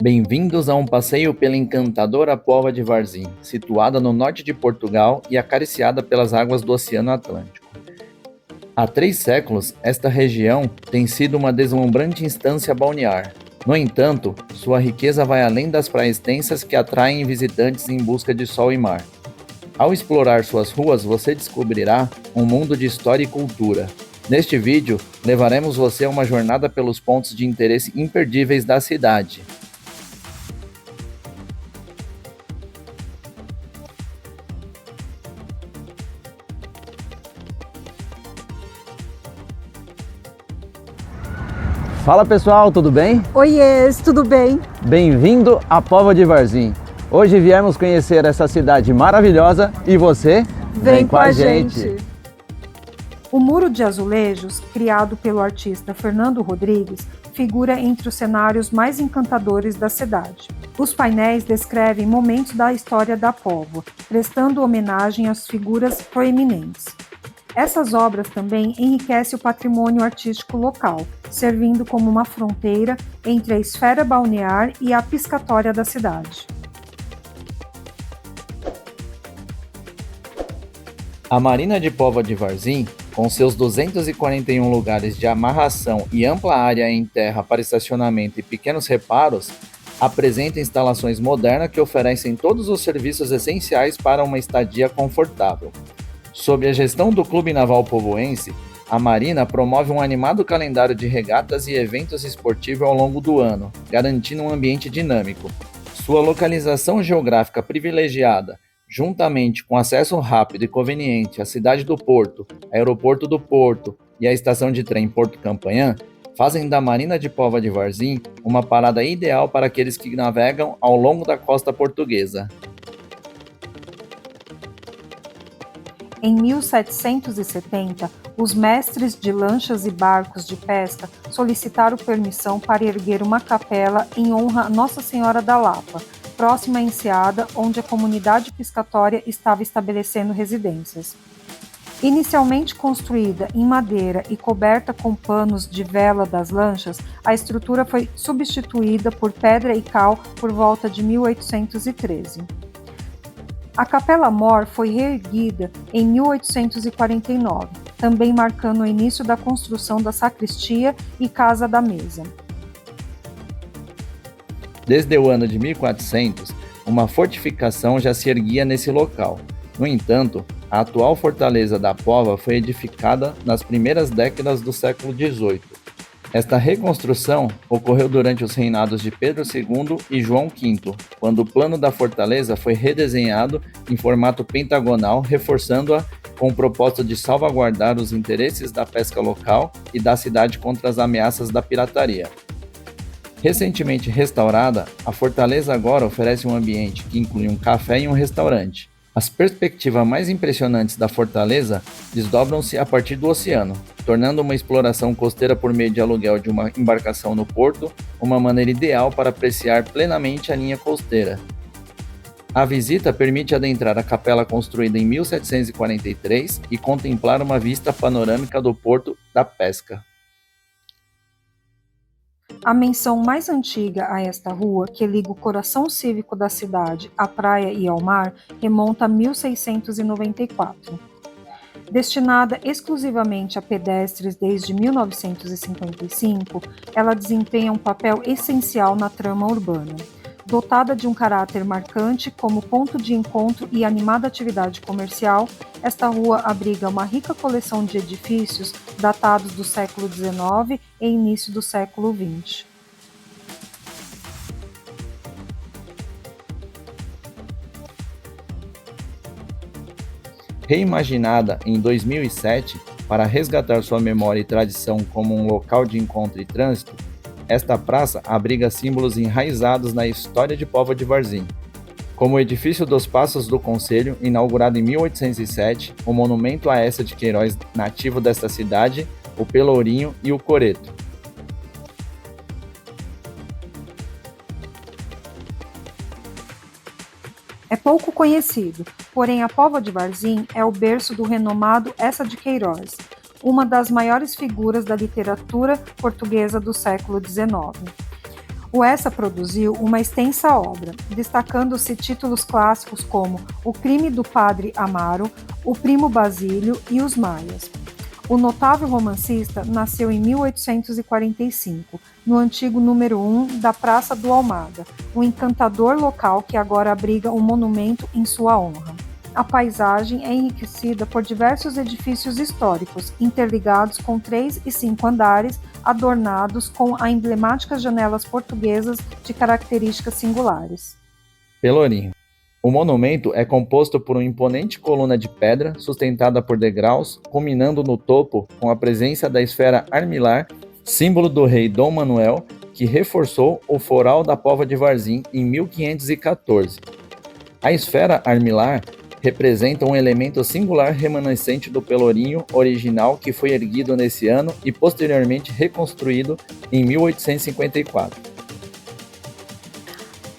Bem-vindos a um passeio pela encantadora Póvoa de Varzim, situada no norte de Portugal e acariciada pelas águas do Oceano Atlântico. Há 3 séculos, esta região tem sido uma deslumbrante instância balnear. No entanto, sua riqueza vai além das praias extensas que atraem visitantes em busca de sol e mar. Ao explorar suas ruas, você descobrirá um mundo de história e cultura. Neste vídeo, levaremos você a uma jornada pelos pontos de interesse imperdíveis da cidade. Fala pessoal, tudo bem? Oiês, tudo bem? Bem-vindo à Póvoa de Varzim. Hoje viemos conhecer essa cidade maravilhosa e você vem com a gente! O muro de azulejos, criado pelo artista Fernando Rodrigues, figura entre os cenários mais encantadores da cidade. Os painéis descrevem momentos da história da Póvoa, prestando homenagem às figuras proeminentes. Essas obras também enriquecem o patrimônio artístico local, servindo como uma fronteira entre a esfera balnear e a piscatória da cidade. A Marina de Póvoa de Varzim, com seus 241 lugares de amarração e ampla área em terra para estacionamento e pequenos reparos, apresenta instalações modernas que oferecem todos os serviços essenciais para uma estadia confortável. Sob a gestão do Clube Naval Povoense, a Marina promove um animado calendário de regatas e eventos esportivos ao longo do ano, garantindo um ambiente dinâmico. Sua localização geográfica privilegiada, juntamente com acesso rápido e conveniente à cidade do Porto, aeroporto do Porto e à estação de trem Porto Campanhã, fazem da Marina de Póvoa de Varzim uma parada ideal para aqueles que navegam ao longo da costa portuguesa. Em 1770, os mestres de lanchas e barcos de pesca solicitaram permissão para erguer uma capela em honra a Nossa Senhora da Lapa, próxima à enseada onde a comunidade piscatória estava estabelecendo residências. Inicialmente construída em madeira e coberta com panos de vela das lanchas, a estrutura foi substituída por pedra e cal por volta de 1813. A Capela Mor foi reerguida em 1849, também marcando o início da construção da sacristia e Casa da Mesa. Desde o ano de 1400, uma fortificação já se erguia nesse local. No entanto, a atual fortaleza da Póvoa foi edificada nas primeiras décadas do século XVIII. Esta reconstrução ocorreu durante os reinados de Pedro II e João V, quando o plano da fortaleza foi redesenhado em formato pentagonal, reforçando-a com o propósito de salvaguardar os interesses da pesca local e da cidade contra as ameaças da pirataria. Recentemente restaurada, a fortaleza agora oferece um ambiente que inclui um café e um restaurante. As perspectivas mais impressionantes da fortaleza desdobram-se a partir do oceano, tornando uma exploração costeira por meio de aluguel de uma embarcação no porto uma maneira ideal para apreciar plenamente a linha costeira. A visita permite adentrar a capela construída em 1743 e contemplar uma vista panorâmica do Porto da Pesca. A menção mais antiga a esta rua, que liga o coração cívico da cidade à praia e ao mar, remonta a 1694. Destinada exclusivamente a pedestres desde 1955, ela desempenha um papel essencial na trama urbana. Dotada de um caráter marcante como ponto de encontro e animada atividade comercial, esta rua abriga uma rica coleção de edifícios datados do século XIX e início do século XX. Reimaginada em 2007 para resgatar sua memória e tradição como um local de encontro e trânsito, esta praça abriga símbolos enraizados na história de Póvoa de Varzim, como o Edifício dos Passos do Conselho, inaugurado em 1807, o monumento a Eça de Queiroz, nativo desta cidade, o Pelourinho e o Coreto. É pouco conhecido, porém a Póvoa de Varzim é o berço do renomado Eça de Queiroz, uma das maiores figuras da literatura portuguesa do século XIX. O ESA produziu uma extensa obra, destacando-se títulos clássicos como O Crime do Padre Amaro, O Primo Basílio e Os Maias. O notável romancista nasceu em 1845, no antigo número 1 da Praça do Almada, um encantador local que agora abriga um monumento em sua honra. A paisagem é enriquecida por diversos edifícios históricos, interligados com 3 e 5 andares, adornados com as emblemáticas janelas portuguesas de características singulares. Pelourinho. O monumento é composto por uma imponente coluna de pedra sustentada por degraus, culminando no topo com a presença da esfera armilar, símbolo do rei Dom Manuel, que reforçou o foral da Póvoa de Varzim em 1514. A esfera armilar representa um elemento singular remanescente do Pelourinho original que foi erguido nesse ano e posteriormente reconstruído em 1854.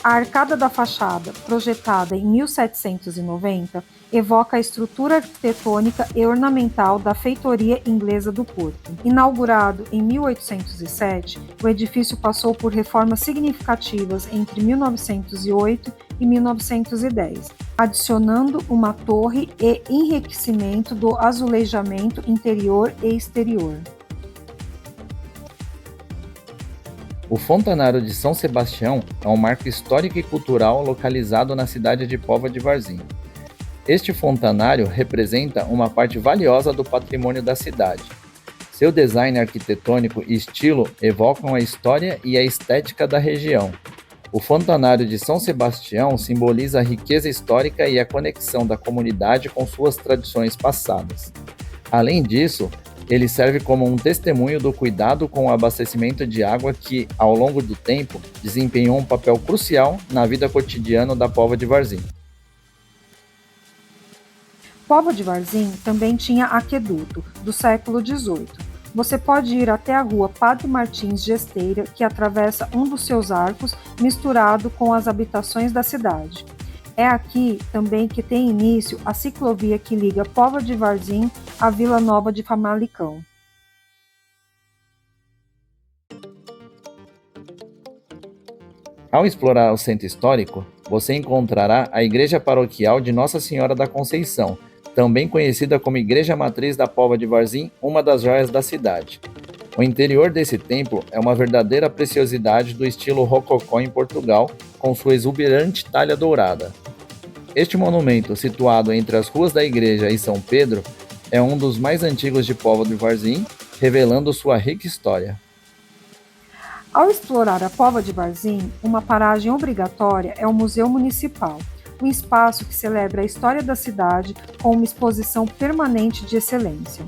A arcada da fachada, projetada em 1790, evoca a estrutura arquitetônica e ornamental da feitoria inglesa do Porto. Inaugurado em 1807, o edifício passou por reformas significativas entre 1908 e 1910, adicionando uma torre e enriquecimento do azulejamento interior e exterior. O Fontanário de São Sebastião é um marco histórico e cultural localizado na cidade de Póvoa de Varzim. Este fontanário representa uma parte valiosa do patrimônio da cidade. Seu design arquitetônico e estilo evocam a história e a estética da região. O Fontanário de São Sebastião simboliza a riqueza histórica e a conexão da comunidade com suas tradições passadas. Além disso, ele serve como um testemunho do cuidado com o abastecimento de água que, ao longo do tempo, desempenhou um papel crucial na vida cotidiana da Póvoa de Varzim. Póvoa de Varzim também tinha aqueduto, do século XVIII. Você pode ir até a rua Padre Martins de Esteira, que atravessa um dos seus arcos, misturado com as habitações da cidade. É aqui também que tem início a ciclovia que liga Póvoa de Varzim à Vila Nova de Famalicão. Ao explorar o centro histórico, você encontrará a Igreja Paroquial de Nossa Senhora da Conceição, também conhecida como Igreja Matriz da Póvoa de Varzim, uma das joias da cidade. O interior desse templo é uma verdadeira preciosidade do estilo rococó em Portugal, com sua exuberante talha dourada. Este monumento, situado entre as ruas da igreja e São Pedro, é um dos mais antigos de Póvoa de Varzim, revelando sua rica história. Ao explorar a Póvoa de Varzim, uma paragem obrigatória é o Museu Municipal, um espaço que celebra a história da cidade com uma exposição permanente de excelência.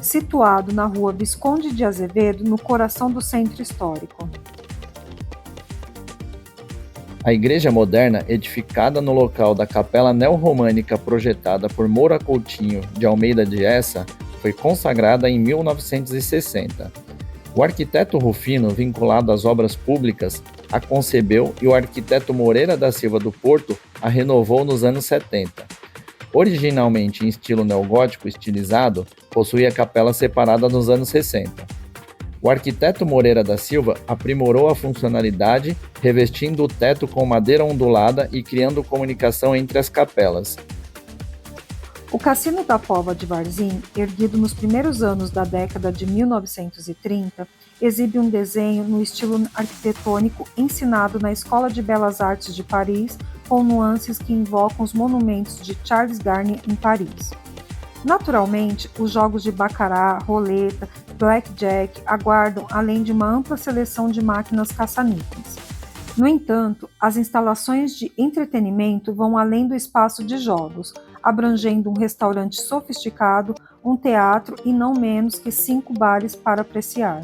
Situado na rua Visconde de Azevedo, no coração do centro histórico. A igreja moderna, edificada no local da capela neorromânica projetada por Moura Coutinho de Almeida de Essa, foi consagrada em 1960. O arquiteto Rufino, vinculado às obras públicas, a concebeu e o arquiteto Moreira da Silva do Porto a renovou nos anos 70. Originalmente em estilo neogótico estilizado, possui a capela separada nos anos 60. O arquiteto Moreira da Silva aprimorou a funcionalidade, revestindo o teto com madeira ondulada e criando comunicação entre as capelas. O Cassino da Póvoa de Varzim, erguido nos primeiros anos da década de 1930, exibe um desenho no estilo arquitetônico ensinado na Escola de Belas Artes de Paris, com nuances que invocam os monumentos de Charles Garnier em Paris. Naturalmente, os jogos de baccarat, roleta, blackjack aguardam, além de uma ampla seleção de máquinas caça-níqueis. No entanto, as instalações de entretenimento vão além do espaço de jogos, abrangendo um restaurante sofisticado, um teatro e não menos que 5 bares para apreciar.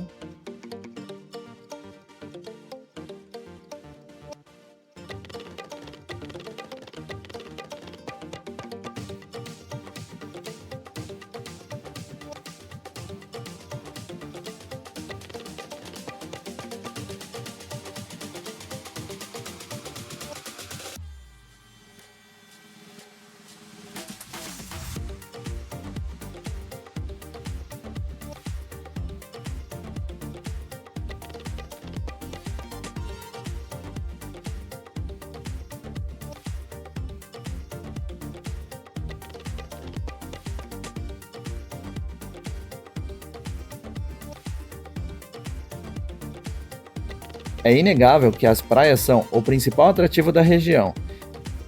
É inegável que as praias são o principal atrativo da região.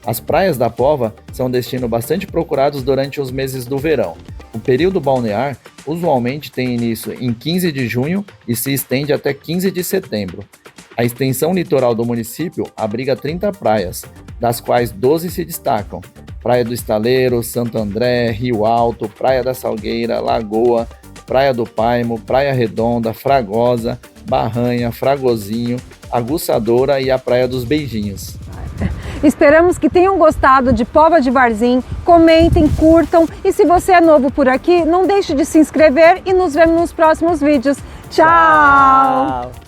As praias da Pova são destino bastante procurados durante os meses do verão. O período balnear usualmente tem início em 15 de junho e se estende até 15 de setembro. A extensão litoral do município abriga 30 praias, das quais 12 se destacam: Praia do Estaleiro, Santo André, Rio Alto, Praia da Salgueira, Lagoa, Praia do Paimo, Praia Redonda, Fragosa, Barranha, Fragozinho, Aguçadora e a Praia dos Beijinhos. Esperamos que tenham gostado de Pova de Varzim, comentem, curtam e se você é novo por aqui, não deixe de se inscrever e nos vemos nos próximos vídeos. Tchau!